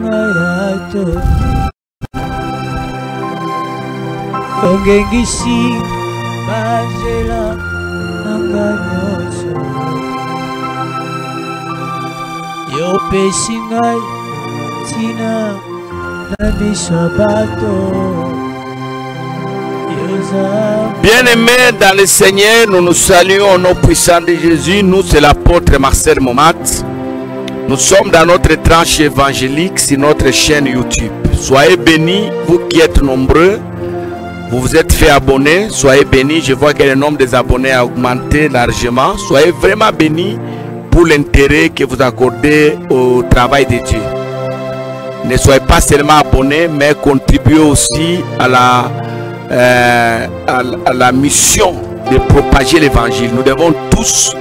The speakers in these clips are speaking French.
ngayato ongengisi banzela nanganyoso yopesi ngai tina na miso bato. Bien-aimés dans le Seigneur, nous nous saluons au nom puissant de Jésus. Nous, c'est l'apôtre Marcel Momat. Nous sommes dans notre tranche évangélique sur notre chaîne YouTube. Soyez bénis, vous qui êtes nombreux. Vous vous êtes fait abonner. Soyez bénis. Je vois que le nombre des abonnés a augmenté largement. Soyez vraiment bénis pour l'intérêt que vous accordez au travail de Dieu. Ne soyez pas seulement abonnés, mais contribuez aussi à la mission de propager l'évangile. Nous devons tous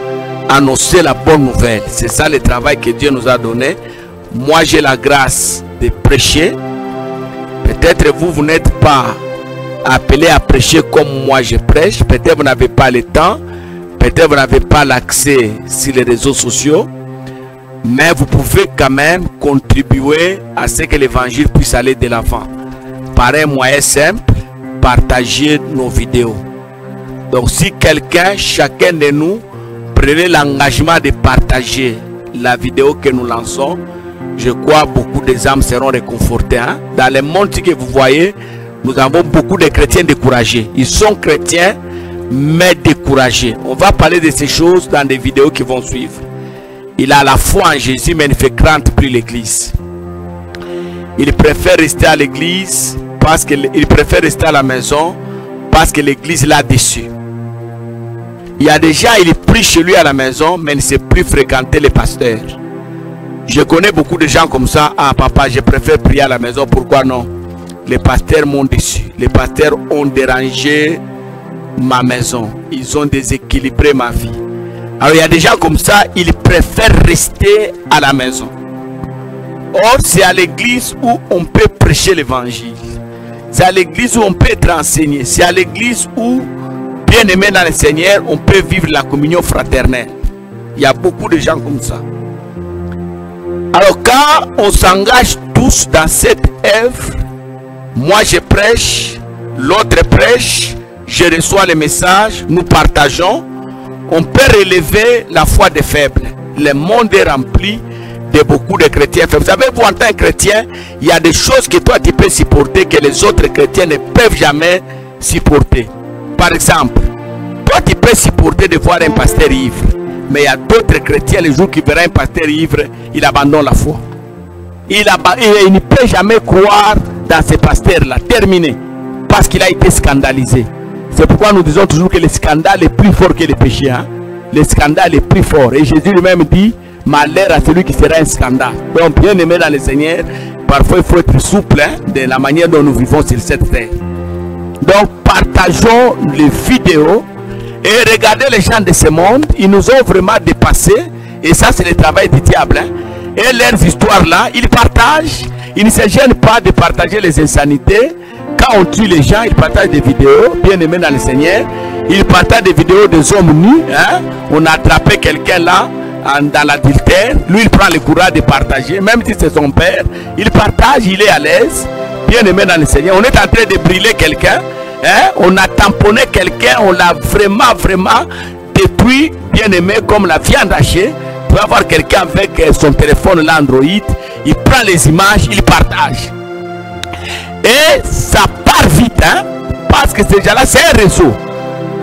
annoncer la bonne nouvelle. C'est ça le travail que Dieu nous a donné. Moi, j'ai la grâce de prêcher. Peut-être vous n'êtes pas appelé à prêcher comme moi je prêche. Peut-être vous n'avez pas le temps. Peut-être vous n'avez pas l'accès sur les réseaux sociaux. Mais vous pouvez quand même contribuer à ce que l'évangile puisse aller de l'avant. Par un moyen simple, partager nos vidéos. Donc si quelqu'un, chacun de nous, prenait l'engagement de partager la vidéo que nous lançons, je crois beaucoup des âmes seront réconfortées. Hein? Dans le monde que vous voyez, nous avons beaucoup de chrétiens découragés. Ils sont chrétiens, mais découragés. On va parler de ces choses dans des vidéos qui vont suivre. Il a la foi en Jésus, mais il ne fait crainte plus l'église. Il préfère rester à l'église parce qu'il préfère rester à la maison parce que l'église l'a déçu. Il y a des gens, il prie chez lui à la maison, mais il ne sait plus fréquenter les pasteurs. Je connais beaucoup de gens comme ça. Ah papa, je préfère prier à la maison. Pourquoi non? Les pasteurs m'ont déçu. Les pasteurs ont dérangé ma maison. Ils ont déséquilibré ma vie. Alors il y a des gens comme ça, ils préfèrent rester à la maison. Or c'est à l'église où on peut prêcher l'évangile. C'est à l'église où on peut être enseigné. C'est à l'église où, bien aimé dans le Seigneur, on peut vivre la communion fraternelle. Il y a beaucoup de gens comme ça. Alors quand on s'engage tous dans cette œuvre, moi je prêche, l'autre prêche, je reçois les messages, nous partageons. On peut relever la foi des faibles. Le monde est rempli de beaucoup de chrétiens faibles. Vous savez, vous en tant que chrétien, il y a des choses que toi tu peux supporter que les autres chrétiens ne peuvent jamais supporter. Par exemple, toi tu peux supporter de voir un pasteur ivre. Mais il y a d'autres chrétiens, les jours qui verront un pasteur ivre, il abandonne la foi. Il ne peut jamais croire dans ce pasteur-là. Terminé. Parce qu'il a été scandalisé. C'est pourquoi nous disons toujours que le scandale est plus fort que le péché. Hein? Le scandale est plus fort. Et Jésus lui-même dit, malheur à celui qui sera un scandale. Donc bien aimé dans le Seigneur, parfois il faut être souple hein, de la manière dont nous vivons sur cette terre. Donc partageons les vidéos et regardez les gens de ce monde. Ils nous ont vraiment dépassés. Et ça c'est le travail du diable. Hein? Et leurs histoires là, ils partagent. Ils ne se gênent pas de partager les insanités. Quand on tue les gens, ils partagent des vidéos, bien aimés dans le Seigneur. Ils partagent des vidéos des hommes nus. Hein? On a attrapé quelqu'un là, dans l'adultère. Lui, il prend le courage de partager. Même si c'est son père, il partage, il est à l'aise. Bien aimé dans le Seigneur. On est en train de brûler quelqu'un. Hein? On a tamponné quelqu'un. On l'a vraiment détruit, bien aimé, comme la viande hachée. Tu vas voir quelqu'un avec son téléphone, l'Android. Il prend les images, il partage. Et ça part vite, hein, parce que ces gens-là, c'est un réseau.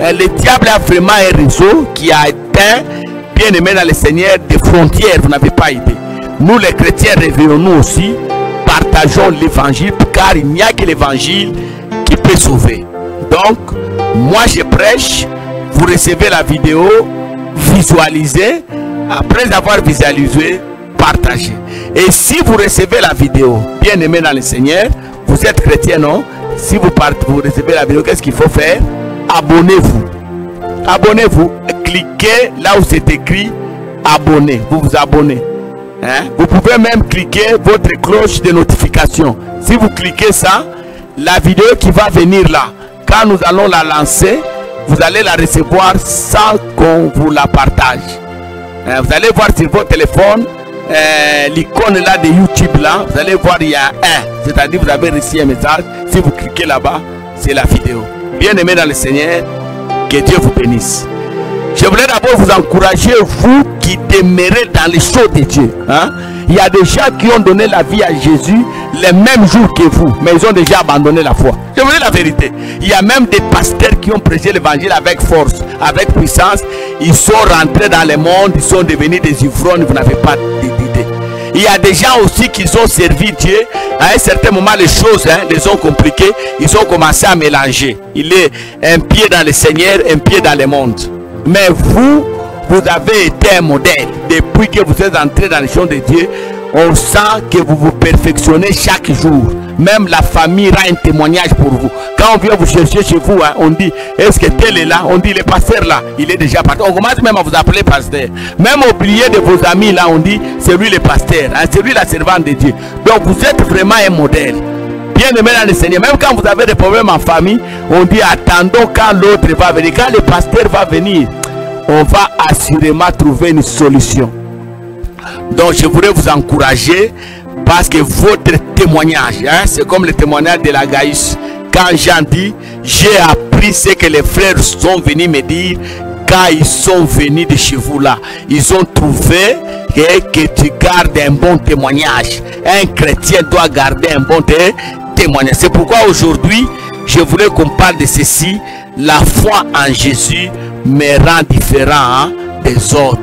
Le diable a vraiment un réseau qui a atteint, bien aimé dans le Seigneur, des frontières. Vous n'avez pas idée. Nous, les chrétiens, réveillons-nous aussi, partageons l'évangile, car il n'y a que l'évangile qui peut sauver. Donc, moi je prêche, vous recevez la vidéo, visualisez, après avoir visualisé, partagez. Et si vous recevez la vidéo, bien aimé dans le Seigneur, vous êtes chrétien, non? Si vous recevez la vidéo, qu'est-ce qu'il faut faire? Abonnez-vous. Abonnez-vous. Cliquez là où c'est écrit abonner. Vous vous abonnez. Hein? Vous pouvez même cliquer votre cloche de notification. Si vous cliquez ça, la vidéo qui va venir là, quand nous allons la lancer, vous allez la recevoir sans qu'on vous la partage. Hein? Vous allez voir sur votre téléphone l'icône là de YouTube là, vous allez voir il y a un, c'est-à-dire vous avez reçu un message. Si vous cliquez là-bas, c'est la vidéo. Bien aimé dans le Seigneur, que Dieu vous bénisse. Je voulais d'abord vous encourager, vous qui demeurez dans les choses de Dieu. Hein? Il y a des gens qui ont donné la vie à Jésus les mêmes jours que vous, mais ils ont déjà abandonné la foi. Je vous dis la vérité. Il y a même des pasteurs qui ont prêché l'évangile avec force, avec puissance. Ils sont rentrés dans le monde, ils sont devenus des ivrognes, vous n'avez pas d'idée. Il y a des gens aussi qui ont servi Dieu. À un certain moment, les choses les ont compliquées. Ils ont commencé à mélanger. Il est un pied dans le Seigneur, un pied dans le monde. Mais vous avez été un modèle. Depuis que vous êtes entré dans les choses de Dieu, on sent que vous vous perfectionnez chaque jour. Même la famille rend un témoignage pour vous. Quand on vient vous chercher chez vous, on dit, est-ce que tel est là? On dit, le pasteur là, il est déjà parti. On commence même à vous appeler pasteur. Même oublier de vos amis là, on dit, c'est lui le pasteur, hein, c'est lui la servante de Dieu. Donc vous êtes vraiment un modèle. Bien aimé dans le Seigneur. Même quand vous avez des problèmes en famille, on dit, attendons quand l'autre va venir. Quand le pasteur va venir, on va assurément trouver une solution. Donc je voudrais vous encourager, parce que votre témoignage, c'est comme le témoignage de la Gaïs. Quand Jean dit, j'ai appris ce que les frères sont venus me dire quand ils sont venus de chez vous là. Ils ont trouvé que tu gardes un bon témoignage. Un chrétien doit garder un bon témoignage. C'est pourquoi aujourd'hui, je voulais qu'on parle de ceci. La foi en Jésus me rend différent des autres.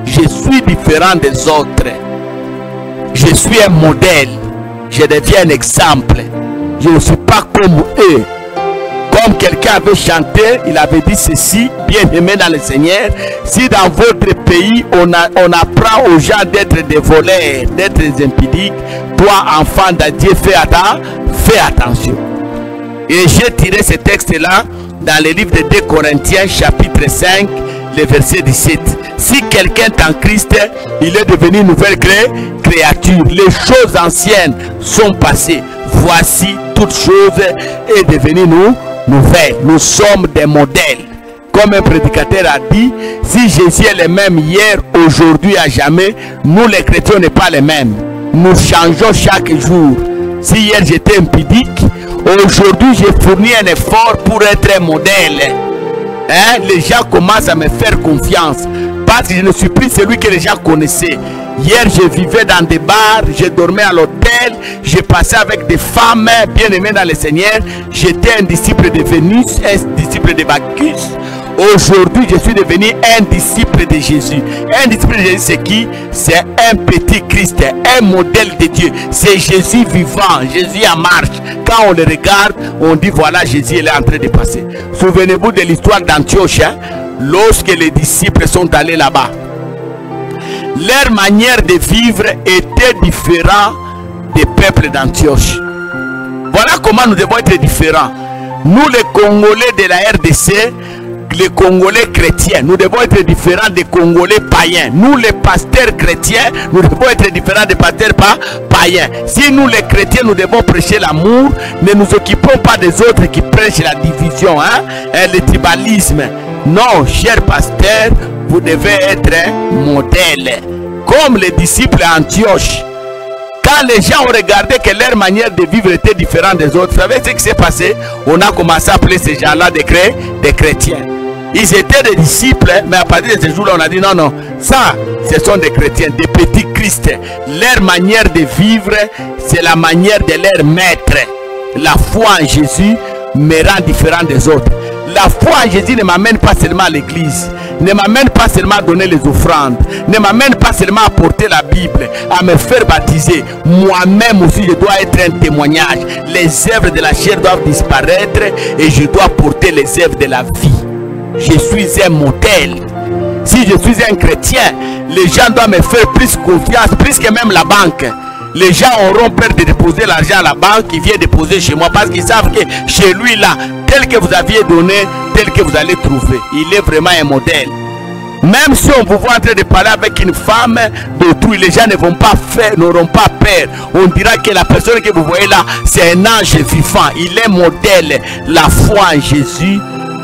Je suis différent des autres. Je suis un modèle. Je deviens un exemple. Je ne suis pas comme eux. Comme quelqu'un avait chanté, il avait dit ceci, bien aimé dans le Seigneur. Si dans votre pays, on apprend aux gens d'être des voleurs, d'être des impudiques, toi, enfant de Dieu, fais attention. Et j'ai tiré ce texte-là dans le livre de 2 Corinthiens, chapitre 5, le verset 17. Si quelqu'un est en Christ, il est devenu une nouvelle créature. Les choses anciennes sont passées. Voici toute chose est devenue nouvelle. Nous sommes des modèles. Comme un prédicateur a dit, si Jésus est le même hier, aujourd'hui, à jamais, nous les chrétiens n'est pas les mêmes. Nous changeons chaque jour. Si hier j'étais impudique, aujourd'hui j'ai fourni un effort pour être un modèle. Les gens commencent à me faire confiance parce que je ne suis plus celui que les gens connaissaient. Hier je vivais dans des bars, je dormais à l'hôtel, je passais avec des femmes bien aimées dans le Seigneur. J'étais un disciple de Vénus, un disciple de Bacchus. Aujourd'hui je suis devenu un disciple de Jésus. Un disciple de Jésus, c'est qui? C'est un petit Christ, un modèle de Dieu. C'est Jésus vivant, Jésus en marche. Quand on le regarde, on dit voilà, Jésus est en train de passer. Souvenez-vous de l'histoire d'Antioche, lorsque les disciples sont allés là-bas. Leur manière de vivre était différente des peuples d'Antioche. Voilà comment nous devons être différents. Nous les Congolais de la RDC, les Congolais chrétiens, nous devons être différents des Congolais païens. Nous les pasteurs chrétiens, nous devons être différents des pasteurs païens. Si nous les chrétiens, nous devons prêcher l'amour, ne nous occupons pas des autres qui prêchent la division, le tribalisme. Non, chers pasteurs, vous devez être un modèle. Comme les disciples à Antioche. Quand les gens ont regardé que leur manière de vivre était différente des autres, vous savez ce qui s'est passé? On a commencé à appeler ces gens-là des chrétiens. Ils étaient des disciples, mais à partir de ce jour-là, on a dit non, non, ça, ce sont des chrétiens, des petits Christ. Leur manière de vivre, c'est la manière de leur maître. La foi en Jésus me rend différent des autres. La foi en Jésus ne m'amène pas seulement à l'église, ne m'amène pas seulement à donner les offrandes, ne m'amène pas seulement à porter la Bible, à me faire baptiser. Moi-même aussi, je dois être un témoignage. Les œuvres de la chair doivent disparaître et je dois porter les œuvres de la vie. Je suis un modèle. Si je suis un chrétien, les gens doivent me faire plus confiance, plus que même la banque. Les gens auront peur de déposer l'argent à la banque, ils viennent déposer chez moi parce qu'ils savent que chez lui là, tel que vous aviez donné, tel que vous allez trouver. Il est vraiment un modèle. Même si on vous voit en train de parler avec une femme d'autrui, les gens n'auront pas peur. On dira que la personne que vous voyez là, c'est un ange vivant. Il est modèle. La foi en Jésus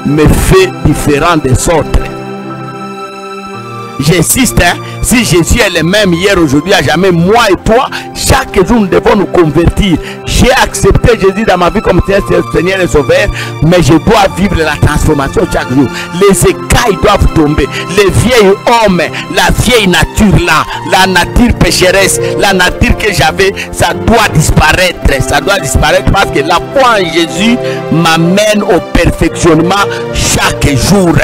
me fait différent des autres. J'insiste, hein, si Jésus est le même hier, aujourd'hui, à jamais, moi et toi, chaque jour nous devons nous convertir. J'ai accepté Jésus dans ma vie comme Seigneur et Sauveur, mais je dois vivre la transformation chaque jour. Les écailles doivent tomber. Les vieils hommes, la vieille nature là, la nature pécheresse, la nature que j'avais, ça doit disparaître. Ça doit disparaître parce que la foi en Jésus m'amène au perfectionnement chaque jour.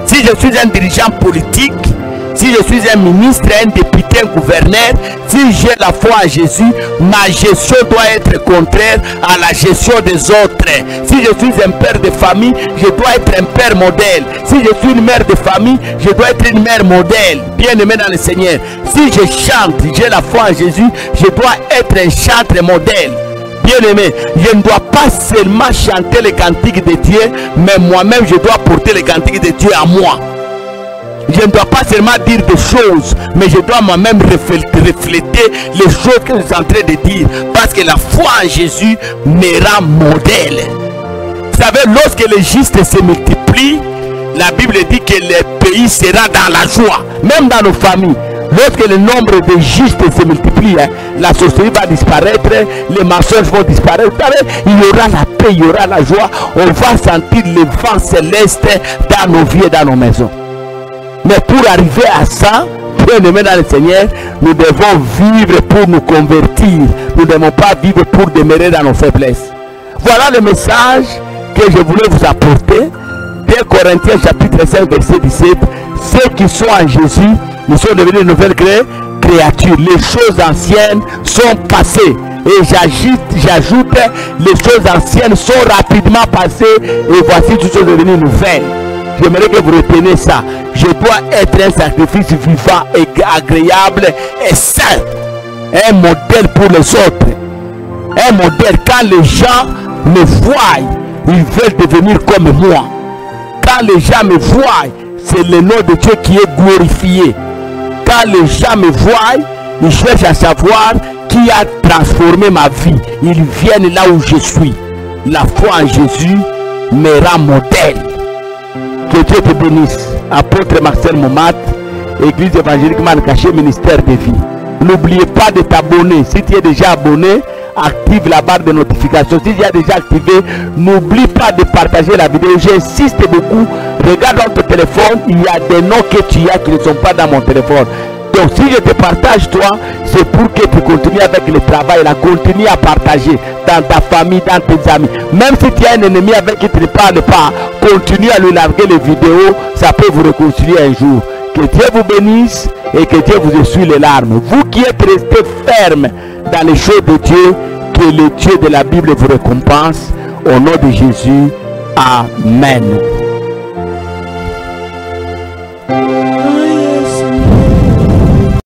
Si je suis un dirigeant politique, si je suis un ministre, un député, un gouverneur, si j'ai la foi en Jésus, ma gestion doit être contraire à la gestion des autres. Si je suis un père de famille, je dois être un père modèle. Si je suis une mère de famille, je dois être une mère modèle. Bien aimé dans le Seigneur. Si je chante, j'ai la foi en Jésus, je dois être un chanteur modèle. Bien aimé, je ne dois pas seulement chanter les cantiques de Dieu, mais moi-même je dois porter les cantiques de Dieu à moi. Je ne dois pas seulement dire des choses, mais je dois moi-même refléter les choses que je suis en train de dire. Parce que la foi en Jésus me rend modèle. Vous savez, lorsque les justes se multiplient, la Bible dit que le pays sera dans la joie. Même dans nos familles. Lorsque le nombre de justes se multiplie, hein, la sorcellerie va disparaître, les mensonges vont disparaître. Vous savez, il y aura la paix, il y aura la joie. On va sentir le vent céleste dans nos vies et dans nos maisons. Mais pour arriver à ça, bien aimé dans le Seigneur, nous devons vivre pour nous convertir. Nous ne devons pas vivre pour demeurer dans nos faiblesses. Voilà le message que je voulais vous apporter. 2 Corinthiens chapitre 5 verset 17. Ceux qui sont en Jésus, nous sommes devenus de nouvelles créatures. Les choses anciennes sont passées. Et j'ajoute, les choses anciennes sont rapidement passées. Et voici toutes choses devenues nouvelles. J'aimerais que vous reteniez ça. Je dois être un sacrifice vivant et agréable et saint. Un modèle pour les autres. Un modèle. Quand les gens me voient, ils veulent devenir comme moi. Quand les gens me voient, c'est le nom de Dieu qui est glorifié. Quand les gens me voient, ils cherchent à savoir qui a transformé ma vie. Ils viennent là où je suis. La foi en Jésus me rend modèle. Que Dieu te bénisse. Apôtre Marcel Momat, Église évangélique Mancaché, ministère de vie. N'oubliez pas de t'abonner. Si tu es déjà abonné, active la barre de notification. Si tu as déjà activé, n'oublie pas de partager la vidéo. J'insiste beaucoup. Regarde dans ton téléphone, il y a des noms que tu as qui ne sont pas dans mon téléphone. Donc si je te partage toi, c'est pour que tu continues avec le travail, là, continue à partager dans ta famille, dans tes amis. Même si tu as un ennemi avec qui tu ne parles pas, continue à lui larguer les vidéos, ça peut vous réconcilier un jour. Que Dieu vous bénisse et que Dieu vous essuie les larmes. Vous qui êtes restés fermes dans les choses de Dieu, que le Dieu de la Bible vous récompense. Au nom de Jésus, Amen.